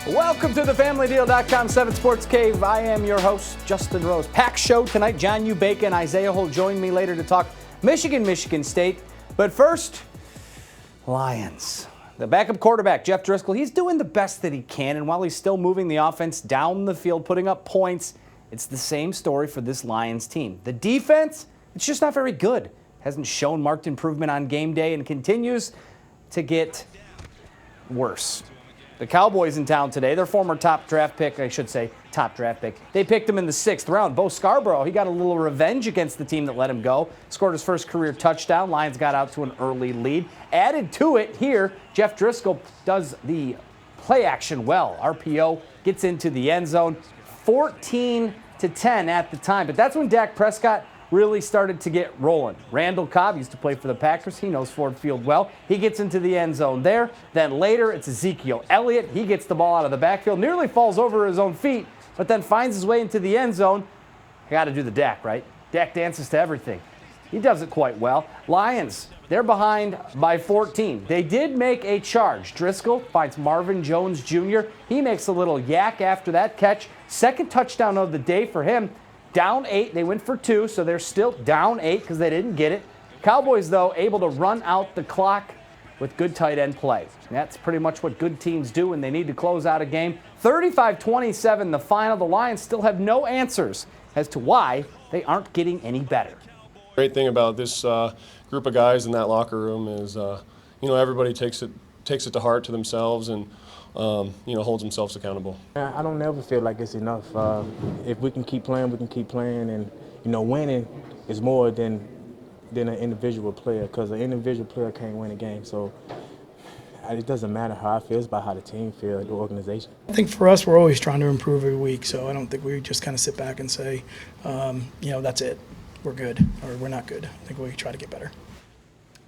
Welcome to the FamilyDeal.com 7 Sports Cave. I am your host, Justin Rose. Packed show tonight. John U. Bacon, Isaiah Holt join me later to talk Michigan State. But first, Lions. The backup quarterback, Jeff Driscoll, he's doing the best that he can. And while he's still moving the offense down the field, putting up points, it's the same story for this Lions team. The defense, it's just not very good. Hasn't shown marked improvement on game day and continues to get worse. The Cowboys in town today, their former top draft pick. They picked him in the 6th round. Bo Scarborough, he got a little revenge against the team that let him go. Scored his first career touchdown. Lions got out to an early lead. Added to it here, Jeff Driscoll does the play action well. RPO gets into the end zone. 14-10 at the time. But that's when Dak Prescott really started to get rolling. Randall Cobb used to play for the Packers. He knows Ford Field well. He gets into the end zone there. Then later, it's Ezekiel Elliott. He gets the ball out of the backfield, nearly falls over his own feet, but then finds his way into the end zone. I got to do the Dak, right? Dak dances to everything. He does it quite well. Lions, they're behind by 14. They did make a charge. Driscoll finds Marvin Jones Jr. He makes a little yak after that catch. Second touchdown of the day for him. Down 8, they went for 2, so they're still down 8 because they didn't get it. Cowboys, though, able to run out the clock with good tight end play. That's pretty much what good teams do when they need to close out a game. 35-27 the final. The Lions still have no answers as to why they aren't getting any better. Great thing about this group of guys in that locker room is, everybody takes it to heart to themselves and holds themselves accountable. I don't never feel like it's enough. If we can keep playing, we can keep playing, and winning is more than an individual player, because an individual player can't win a game. So it doesn't matter how I feel; it's about how the team feels, the organization. I think for us, we're always trying to improve every week. So I don't think we just kind of sit back and say, that's it, we're good, or we're not good. I think we try to get better.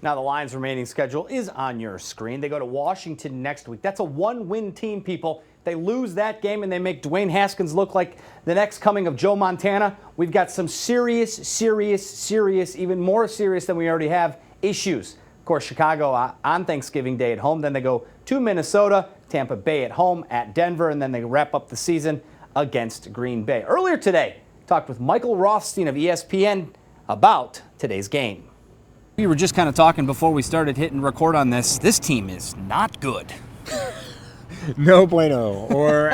Now the Lions' remaining schedule is on your screen. They go to Washington next week. That's a one-win team, people. They lose that game and they make Dwayne Haskins look like the next coming of Joe Montana. We've got some serious, even more serious than we already have, issues. Of course, Chicago on Thanksgiving Day at home. Then they go to Minnesota, Tampa Bay at home, at Denver, and then they wrap up the season against Green Bay. Earlier today, talked with Michael Rothstein of ESPN about today's game. We were just kind of talking before we started hitting record on this. This team is not good. No bueno. Or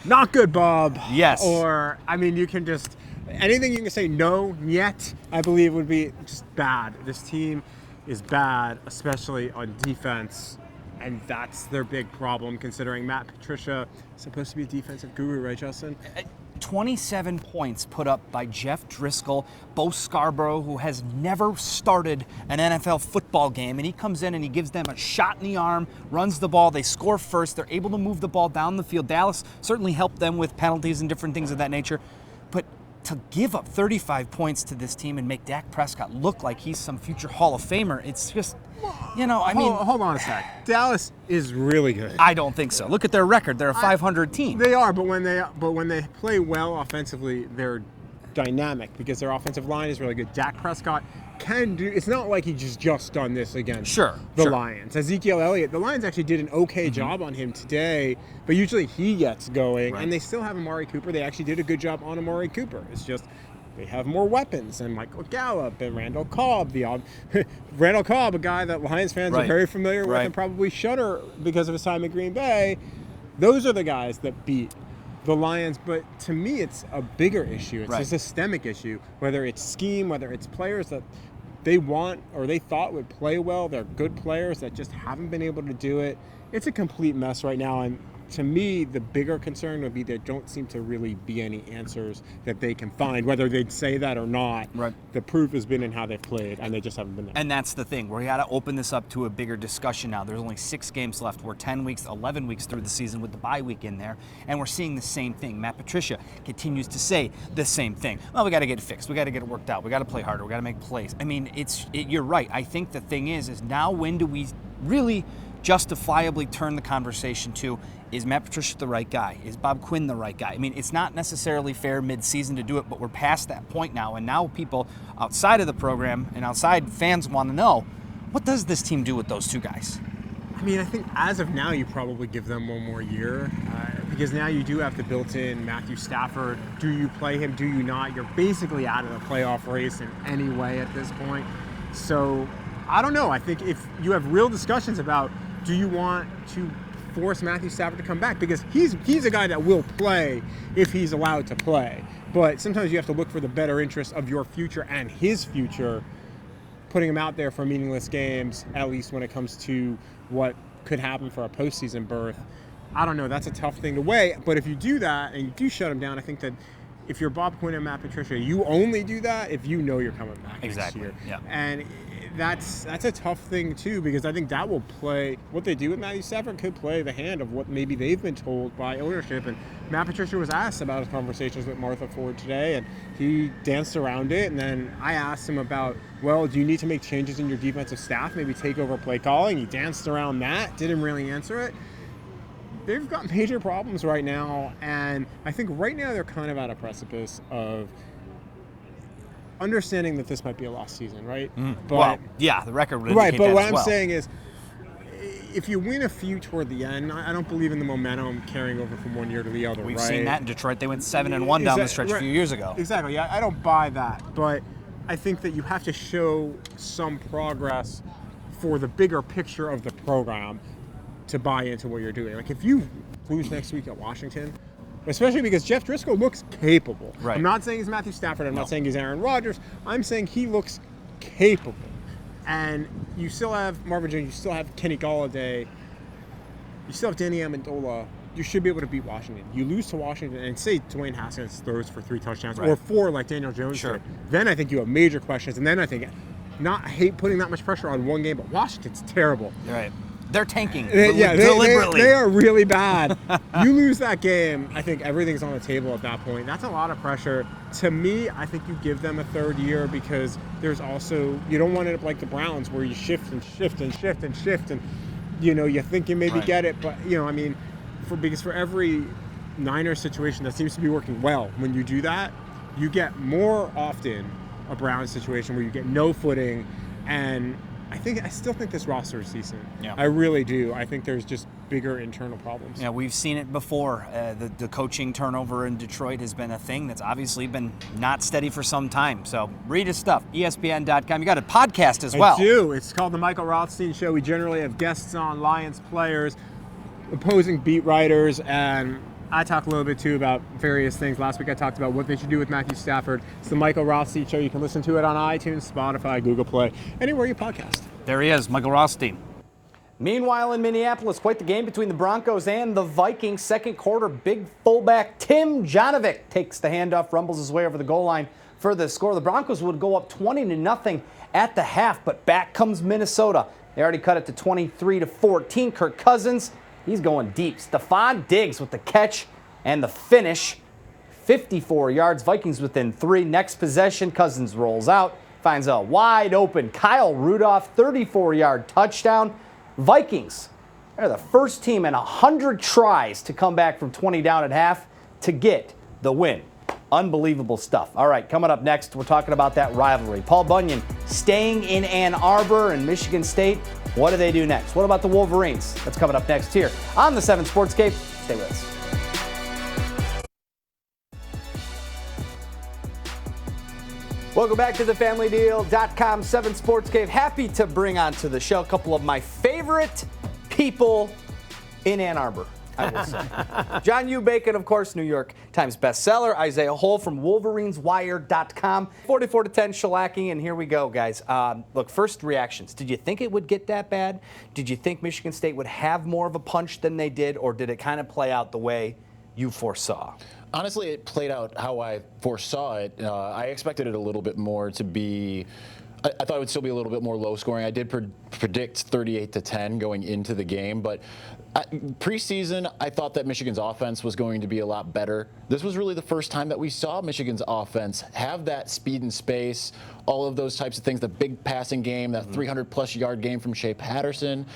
not good, Bob. Yes. Or, you can just, anything you can say no yet, I believe would be just bad. This team is bad, especially on defense. And that's their big problem, considering Matt Patricia is supposed to be a defensive guru, right, Justin? 27 points put up by Jeff Driscoll, Bo Scarborough, who has never started an NFL football game, and he comes in and he gives them a shot in the arm, runs the ball, they score first, they're able to move the ball down the field. Dallas certainly helped them with penalties and different things of that nature, but to give up 35 points to this team and make Dak Prescott look like he's some future Hall of Famer, it's just, Hold on a sec. Dallas is really good. I don't think so. Look at their record. They're a 500 team. They are, but when they play well offensively, they're dynamic because their offensive line is really good. Dak Prescott can do. It's not like he just done this against the Lions. Ezekiel Elliott, the Lions actually did an okay job on him today, but usually he gets going, and they still have Amari Cooper. They actually did a good job on Amari Cooper. It's just they have more weapons, and Michael Gallup and Randall Cobb. Randall Cobb, a guy that Lions fans are very familiar with and probably shudder because of his time at Green Bay. Those are the guys that beat the Lions, but to me it's a bigger issue. It's a systemic issue, whether it's scheme, whether it's players that they want or they thought would play well. They're good players that just haven't been able to do it. It's a complete mess right now, and to me, the bigger concern would be there don't seem to really be any answers that they can find, whether they'd say that or not. Right. The proof has been in how they've played, and they just haven't been there. And that's the thing. We got to open this up to a bigger discussion now. There's only 6 games left. We're 10 weeks, 11 weeks through the season with the bye week in there, and we're seeing the same thing. Matt Patricia continues to say the same thing. Well, we got to get it fixed. We got to get it worked out. We got to play harder. We got to make plays. You're right. I think the thing is now when do we really justifiably turn the conversation to, is Matt Patricia the right guy? Is Bob Quinn the right guy? It's not necessarily fair mid-season to do it, but we're past that point now, and now people outside of the program and outside fans want to know, what does this team do with those two guys? I mean, I think as of now, you probably give them one more year because now you do have the built-in Matthew Stafford. Do you play him? Do you not? You're basically out of the playoff race in any way at this point. So I don't know. I think if you have real discussions about do you want to force Matthew Stafford to come back, because he's a guy that will play if he's allowed to play. But sometimes you have to look for the better interest of your future and his future, putting him out there for meaningless games, at least when it comes to what could happen for a postseason berth. I don't know. That's a tough thing to weigh. But if you do that and you do shut him down, I think that if you're Bob Quinn and Matt Patricia, you only do that if you know you're coming back next year. Yeah. And that's a tough thing too, because I think that will play, what they do with Matthew Stafford could play the hand of what maybe they've been told by ownership. And Matt Patricia was asked about his conversations with Martha Ford today, and he danced around it. And then I asked him about, well, do you need to make changes in your defensive staff, maybe take over play calling? He danced around that, didn't really answer it. They've got major problems right now, and I think right now they're kind of at a precipice of understanding that this might be a lost season, right? But, well, yeah, the record would right, indicate but that what as I'm well. saying is, if you win a few toward the end, I don't believe in the momentum carrying over from one year to the other. We've right? seen that in Detroit. They went 7-1 down the stretch a few years ago. Exactly. Yeah, I don't buy that, but I think that you have to show some progress for the bigger picture of the program to buy into what you're doing. Like if you lose next week at Washington, especially because Jeff Driscoll looks capable. Right. I'm not saying he's Matthew Stafford. I'm not saying he's Aaron Rodgers. I'm saying he looks capable. And you still have Marvin Jones. You still have Kenny Golladay. You still have Danny Amendola. You should be able to beat Washington. You lose to Washington and say Dwayne Haskins throws for 3 touchdowns or 4 like Daniel Jones did. Then I think you have major questions. And then I think hate putting that much pressure on one game, but Washington's terrible. Right. They're tanking deliberately. They are really bad. You lose that game, I think everything's on the table at that point. That's a lot of pressure. To me, I think you give them a third year because there's also, you don't want to end up like the Browns where you shift and shift and shift and shift and, you think you maybe get it, but, because for every Niners situation that seems to be working well, when you do that, you get more often a Browns situation where you get no footing, and I still think this roster is decent. Yeah. I really do. I think there's just bigger internal problems. Yeah, we've seen it before. The coaching turnover in Detroit has been a thing that's obviously been not steady for some time. So read his stuff, ESPN.com. You got a podcast as well. I do. It's called The Michael Rothstein Show. We generally have guests on, Lions players, opposing beat writers, and I talk a little bit too about various things. Last week I talked about what they should do with Matthew Stafford. It's The Michael Rothstein Show. You can listen to it on iTunes, Spotify, Google Play, anywhere you podcast. There he is, Michael Rothstein. Meanwhile, in Minneapolis, quite the game between the Broncos and the Vikings. Second quarter, big fullback Tim Jonovic takes the handoff, rumbles his way over the goal line for the score. The Broncos would go up 20-0 at the half, but back comes Minnesota. They already cut it to 23-14. Kirk Cousins, he's going deep. Stephon Diggs with the catch and the finish. 54 yards, Vikings within 3. Next possession, Cousins rolls out, finds a wide open Kyle Rudolph, 34-yard touchdown. Vikings, they're the first team in 100 tries to come back from 20 down at half to get the win. Unbelievable stuff. All right, coming up next, we're talking about that rivalry. Paul Bunyan staying in Ann Arbor and Michigan State. What do they do next? What about the Wolverines? That's coming up next here on the 7 Sportscape. Stay with us. Welcome back to the FamilyDeal.com 7 Sportscape. Happy to bring onto the show a couple of my favorite people in Ann Arbor, I will say. John U. Bacon, of course, New York Times bestseller. Isaiah Hole from WolverinesWire.com. 44-10 shellacking, and here we go, guys. Look, first reactions. Did you think it would get that bad? Did you think Michigan State would have more of a punch than they did, or did it kind of play out the way you foresaw? Honestly, it played out how I foresaw it. I expected it a little bit more to be. I thought it would still be a little bit more low scoring. I did predict 38-10 going into the game, but preseason, I thought that Michigan's offense was going to be a lot better. This was really the first time that we saw Michigan's offense have that speed and space, all of those types of things, the big passing game, that 300-plus yard game from Shea Patterson.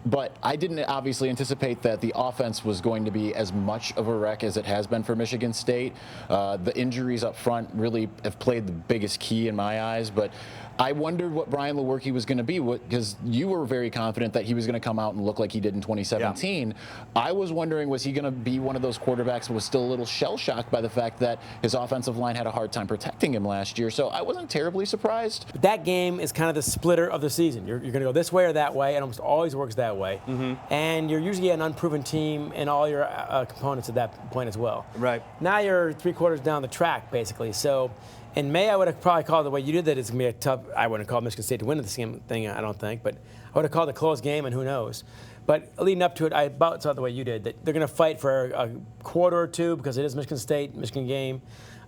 But I didn't obviously anticipate that the offense was going to be as much of a wreck as it has been for Michigan State. The injuries up front really have played the biggest key in my eyes. But I wondered what Brian Lewerke was going to be, because you were very confident that he was going to come out and look like he did in 2017. Yeah. I was wondering, was he going to be one of those quarterbacks that was still a little shell-shocked by the fact that his offensive line had a hard time protecting him last year? So I wasn't terribly surprised. But that game is kind of the splitter of the season. You're going to go this way or that way. It almost always works that way. Mm-hmm. And you're usually an unproven team in all your components at that point as well. Right. Now you're 3 quarters down the track, basically. So in May, I would have probably called the way you did that it's going to be a tough. I wouldn't have called Michigan State to win this game thing, I don't think. But I would have called it a close game, and who knows. But leading up to it, I about saw the way you did, that they're going to fight for a quarter or two because it is Michigan State, Michigan game.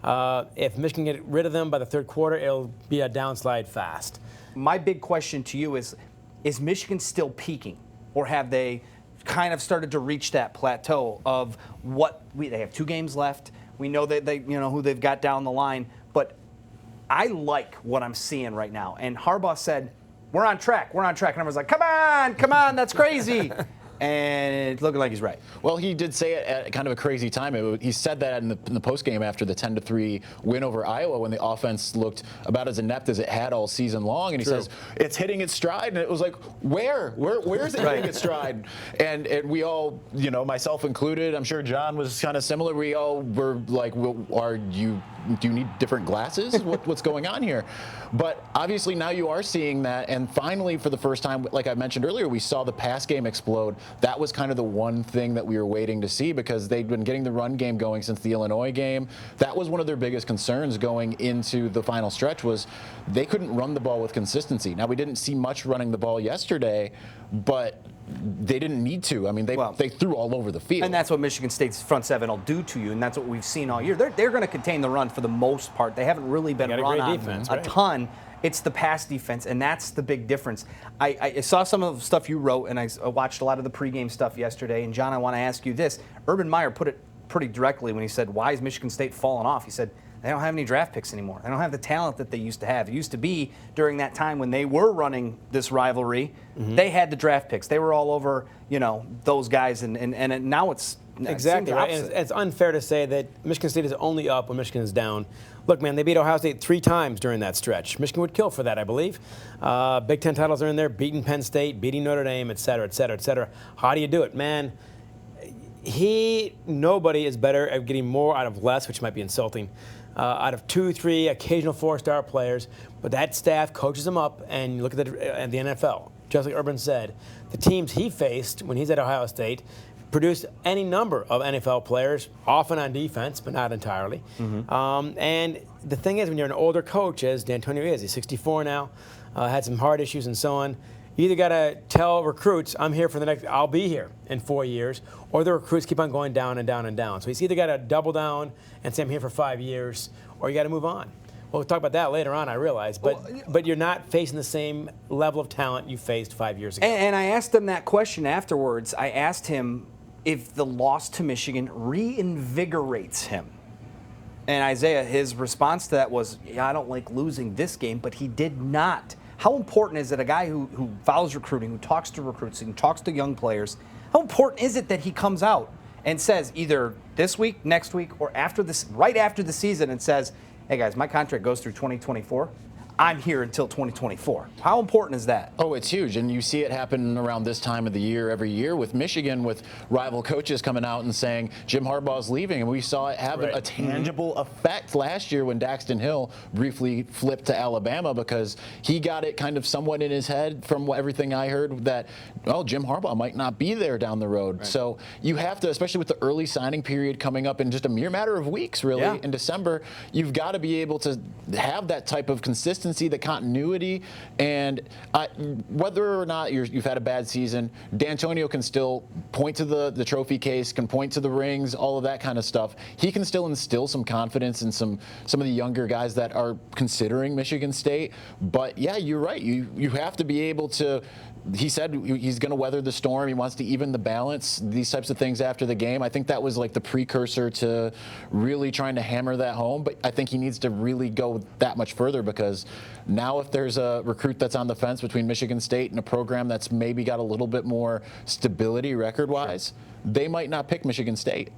If Michigan get rid of them by the third quarter, it'll be a downslide fast. My big question to you is Michigan still peaking, or have they kind of started to reach that plateau of they have 2 games left. We know that they who they've got down the line, but I like what I'm seeing right now. And Harbaugh said, we're on track. And everyone's like, come on, that's crazy. And it's looking like he's right. Well, he did say it at kind of a crazy time. He said that in the postgame after the 10-3 win over Iowa, when the offense looked about as inept as it had all season long. And he says, it's hitting its stride. And it was like, where is it hitting its stride? And we all, myself included, I'm sure John was kind of similar. We all were like, do you need different glasses? What's going on here? But obviously now you are seeing that. And finally, for the first time, like I mentioned earlier, we saw the pass game explode. That was kind of the one thing that we were waiting to see, because they'd been getting the run game going since the Illinois game. That was one of their biggest concerns going into the final stretch, was they couldn't run the ball with consistency. Now, we didn't see much running the ball yesterday, but they didn't need to. I mean, they threw all over the field. And that's what Michigan State's front seven will do to you, and that's what we've seen all year. They're going to contain the run for the most part. They haven't really been run on defense, a ton. It's the pass defense, and that's the big difference. I saw some of the stuff you wrote, and I watched a lot of the pregame stuff yesterday. And, John, I want to ask you this. Urban Meyer put it pretty directly when he said, why is Michigan State falling off? He said, they don't have any draft picks anymore. They don't have the talent that they used to have. It used to be during that time when they were running this rivalry, they had the draft picks. They were all over, those guys, and now it's exactly right. And it's unfair to say that Michigan State is only up when Michigan is down. Look, man, they beat Ohio State 3 times during that stretch. Michigan would kill for that, I believe. Big Ten titles are in there, beating Penn State, beating Notre Dame, et cetera, et cetera, et cetera. How do you do it? Man, nobody is better at getting more out of less, which might be insulting, out of 2, 3, occasional 4-star players. But that staff coaches them up, and you look at the NFL. Just like Urban said, the teams he faced when he's at Ohio State produced any number of NFL players, often on defense, but not entirely. And the thing is, when you're an older coach, as D'Antonio is, he's 64 now, had some heart issues and so on, you either got to tell recruits, I'll be here in 4 years, or the recruits keep on going down and down and down. So he's either got to double down and say, I'm here for 5 years, or you got to move on. We'll talk about that later on, I realize, but you're not facing the same level of talent you faced 5 years ago. And I asked him that question afterwards. I asked him if the loss to Michigan reinvigorates him. And Isaiah, his response to that was, I don't like losing this game, but he did not. How important is it, a guy who follows recruiting, who talks to recruits, and talks to young players, how important is it that he comes out and says either this week, next week, or right after the season, and says, hey guys, my contract goes through 2024. I'm here until 2024. How important is that? Oh, it's huge, and you see it happen around this time of the year every year with Michigan, with rival coaches coming out and saying Jim Harbaugh's leaving, and we saw it have a tangible effect last year when Daxton Hill briefly flipped to Alabama, because he got it kind of somewhat in his head from everything I heard that, Jim Harbaugh might not be there down the road. Right. So you have to, especially with the early signing period coming up in just a mere matter of weeks, really, in December, you've got to be able to have that type of consistency, the continuity, and whether or not you've had a bad season, D'Antonio can still point to the trophy case, can point to the rings, all of that kind of stuff. He can still instill some confidence in some of the younger guys that are considering Michigan State. But yeah, you're right. You have to be able to he said he's going to weather the storm. He wants to even the balance, these types of things after the game. I think that was like the precursor to really trying to hammer that home. But I think he needs to really go that much further, because now if there's a recruit that's on the fence between Michigan State and a program that's maybe got a little bit more stability record-wise, they might not pick Michigan State.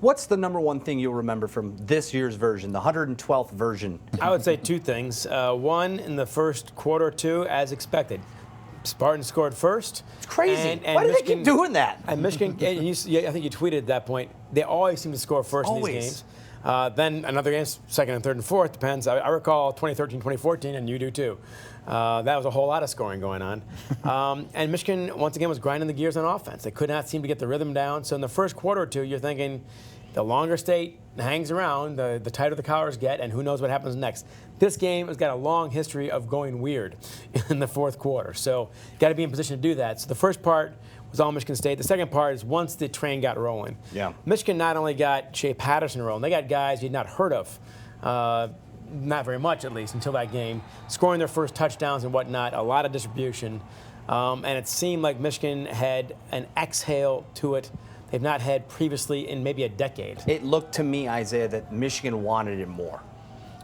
What's the number one thing you'll remember from this year's version, the 112th version? I would say two things. One, in the first quarter or two, as expected, Spartans scored first. It's crazy. And Why do Michigan, they keep doing that? And Michigan, I think you tweeted at that point, they always seem to score first in these games. Then another game, second and third and fourth, depends. I recall 2013, 2014, and you do too. That was a whole lot of scoring going on. And Michigan, once again, was grinding the gears on offense. They could not seem to get the rhythm down. So in the first quarter or two, you're thinking, the longer State hangs around, the tighter the collars get, and who knows what happens next. This game has got a long history of going weird in the fourth quarter. So you got to be in position to do that. So the first part was all Michigan State. The second part is once the train got rolling. Yeah. Michigan not only got Shea Patterson rolling, they got guys you'd not heard of. Not very much, at least, until that game, scoring their first touchdowns and whatnot, a lot of distribution. And it seemed like Michigan had an exhale to it they've not had previously in maybe a decade. It looked to me, Isaiah, that Michigan wanted it more.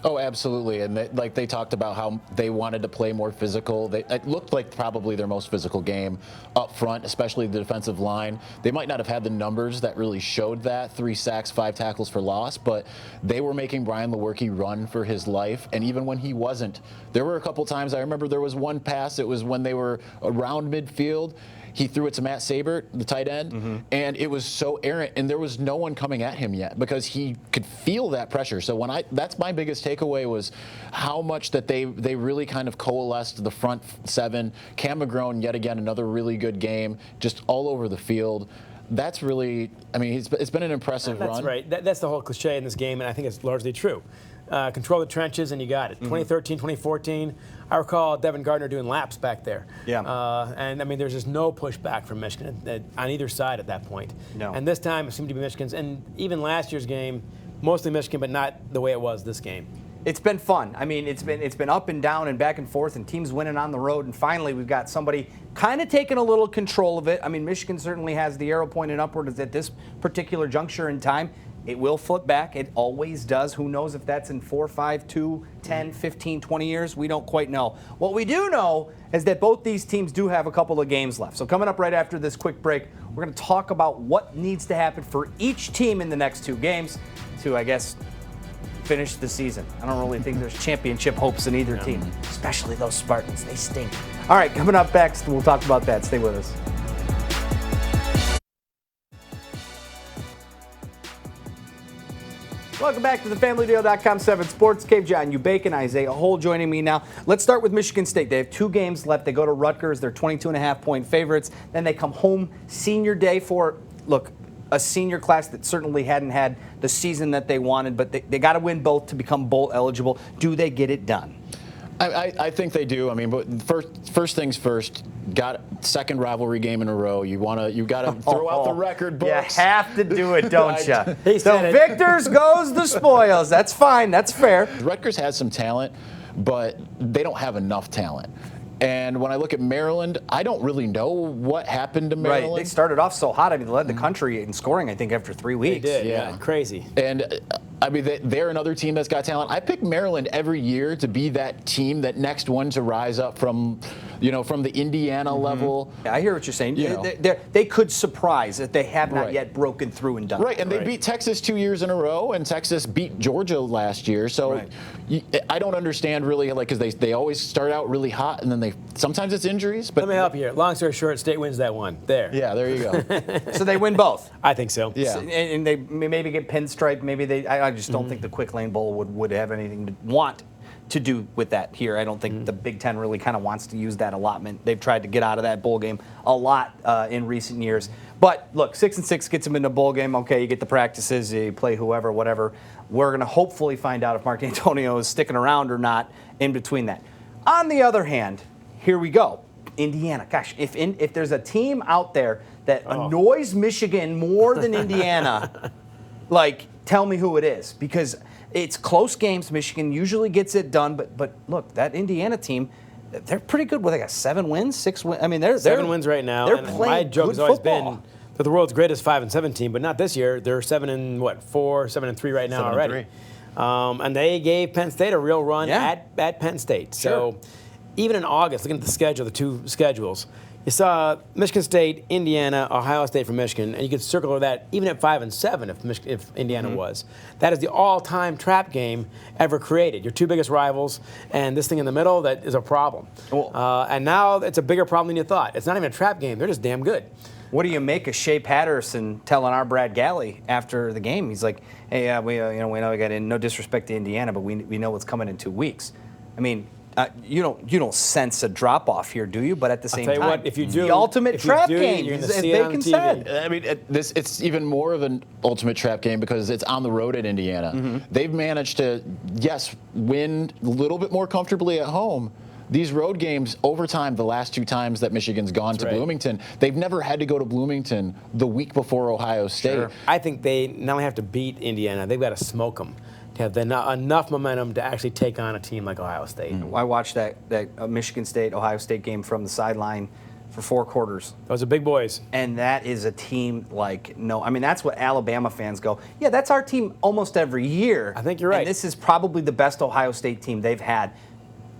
Oh, absolutely. And they talked about how they wanted to play more physical. It looked like probably their most physical game up front, especially the defensive line. They might not have had the numbers that really showed that, 3 sacks, 5 tackles for loss, but they were making Brian Lewerke run for his life. And even when he wasn't, there were a couple times, I remember there was one pass, it was when they were around midfield. He threw it to Matt Sabert, the tight end, and it was so errant, and there was no one coming at him yet because he could feel that pressure. So that's my biggest takeaway was how much that they really kind of coalesced the front seven. Cam McGrone, yet again, another really good game, just all over the field. That's really, I mean, it's been an impressive run. That's right. That's the whole cliche in this game, and I think it's largely true. Control the trenches, and you got it. 2013, 2014, I recall Devin Gardner doing laps back there. Yeah. And, I mean, there's just no pushback from Michigan on either side at that point. No. And this time, it seemed to be Michigan's. And even last year's game, mostly Michigan, but not the way it was this game. It's been fun. I mean, it's been up and down and back and forth, and teams winning on the road. And finally, we've got somebody kind of taking a little control of it. I mean, Michigan certainly has the arrow pointed upward at this particular juncture in time. It will flip back. It always does. Who knows if that's in 4, 5, 2, 10, 15, 20 years? We don't quite know. What we do know is that both these teams do have a couple of games left. So coming up right after this quick break, we're going to talk about what needs to happen for each team in the next 2 games to, I guess, finish the season. I don't really think there's championship hopes in either team, especially those Spartans. They stink. All right, coming up next, we'll talk about that. Stay with us. Welcome back to the FamilyDeal.com 7 Sports Cave. John Bacon, Isaiah Hole joining me now. Let's start with Michigan State. They have 2 games left. They go to Rutgers. They're 22.5-point favorites. Then they come home senior day for, look, a senior class that certainly hadn't had the season that they wanted, but they got to win both to become bowl eligible. Do they get it done? I think they do. I mean, but first things first. Got second rivalry game in a row. You got to throw out the record books. You have to do it, don't you? So victors goes the spoils. That's fine. That's fair. Rutgers has some talent, but they don't have enough talent. And when I look at Maryland, I don't really know what happened to Maryland. Right. They started off so hot. I mean, they led the country in scoring, I think, after 3 weeks. They did. Yeah. Crazy. And I mean, they're another team that's got talent. I pick Maryland every year to be that team, that next one to rise up from the Indiana level. Yeah, I hear what you're saying. They could surprise if they have not yet broken through and done. Right, and they beat Texas 2 years in a row, and Texas beat Georgia last year. So I don't understand really, like, because they always start out really hot, and then sometimes it's injuries. But let me help you here. Long story short, State wins that one. There. Yeah, there you go. So they win both. I think so. Yeah, and they maybe get pinstripe. Maybe I just don't think the Quick Lane Bowl would have anything to want to do with that here. I don't think the Big Ten really kind of wants to use that allotment. They've tried to get out of that bowl game a lot in recent years. But look, 6-6 gets them in the bowl game. Okay, you get the practices, you play whoever, whatever. We're going to hopefully find out if Mark Antonio is sticking around or not in between that. On the other hand, here we go. Indiana. Gosh, if there's a team out there that annoys Michigan more than Indiana, like, tell me who it is, because it's close games. Michigan usually gets it done, but look, that Indiana team, they're pretty good. What, they got 7 wins, 6 wins? I mean, they're 7 wins right now. They're and playing my joke good has always football. been they're the world's greatest 5-7 team, but not this year. They're 4, 7-3 right now 7-3. already. And they gave Penn State a real run at Penn State. Sure. So even in August, looking at the schedule, the 2 schedules, you saw Michigan State, Indiana, Ohio State for Michigan, and you could circle that even at 5-7 if Indiana was. That is the all-time trap game ever created. Your 2 biggest rivals, and this thing in the middle that is a problem. And now it's a bigger problem than you thought. It's not even a trap game; they're just damn good. What do you make of Shea Patterson telling our Brad Galley after the game? He's like, "Hey, we know we got in. No disrespect to Indiana, but we know what's coming in 2 weeks." I mean, you don't sense a drop off here, do you? But at the same tell you time, what, if you it's do, the ultimate if you trap do, game, you're gonna as see it on Bacon TV. said. I mean, it's even more of an ultimate trap game because it's on the road at Indiana. They've managed to, yes, win a little bit more comfortably at home. These road games, over time, the last 2 times that Michigan's gone to right. Bloomington, they've never had to go to Bloomington the week before Ohio State. I think they not only have to beat Indiana, they've got to smoke them to have enough momentum to actually take on a team like Ohio State. I watched that Michigan State Ohio State game from the sideline for 4 quarters. Those are big boys. And that is a team like no. I mean, that's what Alabama fans go, yeah, that's our team almost every year. I think you're right. And this is probably the best Ohio State team they've had.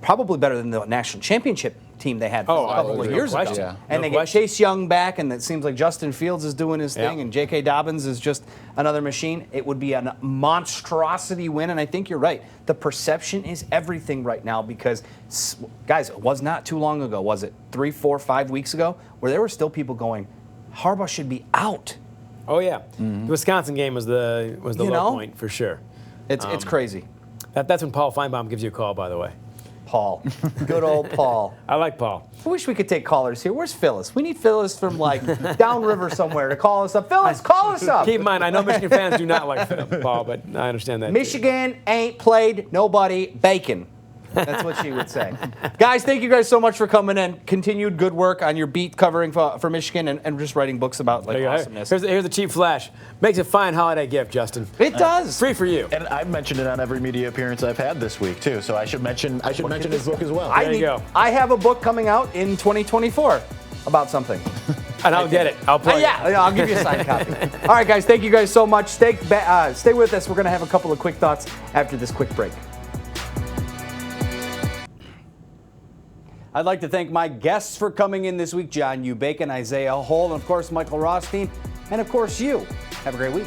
Probably better than the national championship team they had a couple of no years question. ago. Yeah. And No they question. get Chase Young back, and it seems like Justin Fields is doing his thing, Yeah. and J.K. Dobbins is just another machine. It would be a monstrosity win, and I think you're right. The perception is everything right now because, guys, it was not too long ago, was it 3, 4, 5 weeks ago, where there were still people going, Harbaugh should be out. Oh yeah, the Wisconsin game was the low point for sure. It's crazy. That's when Paul Feinbaum gives you a call, by the way. Paul. Good old Paul. I like Paul. I wish we could take callers here. Where's Phyllis? We need Phyllis from downriver somewhere to call us up. Phyllis, call us up. Keep in mind, I know Michigan fans do not like Paul, but I understand that. Michigan ain't played nobody bacon. That's what she would say. Guys, thank you guys so much for coming in. Continued good work on your beat covering for Michigan and just writing books about awesomeness. Here's the cheap flash. Makes a fine holiday gift, Justin. It does. Free for you. And I've mentioned it on every media appearance I've had this week too. So I should mention his book as well. There you go. I have a book coming out in 2024 about something. And I'll get it. I'll play it. Yeah, I'll give you a signed copy. All right, guys, thank you guys so much. Stay with us. We're going to have a couple of quick thoughts after this quick break. I'd like to thank my guests for coming in this week, John U. Bacon, Isaiah Hole, and of course, Michael Rothstein, and of course, you. Have a great week.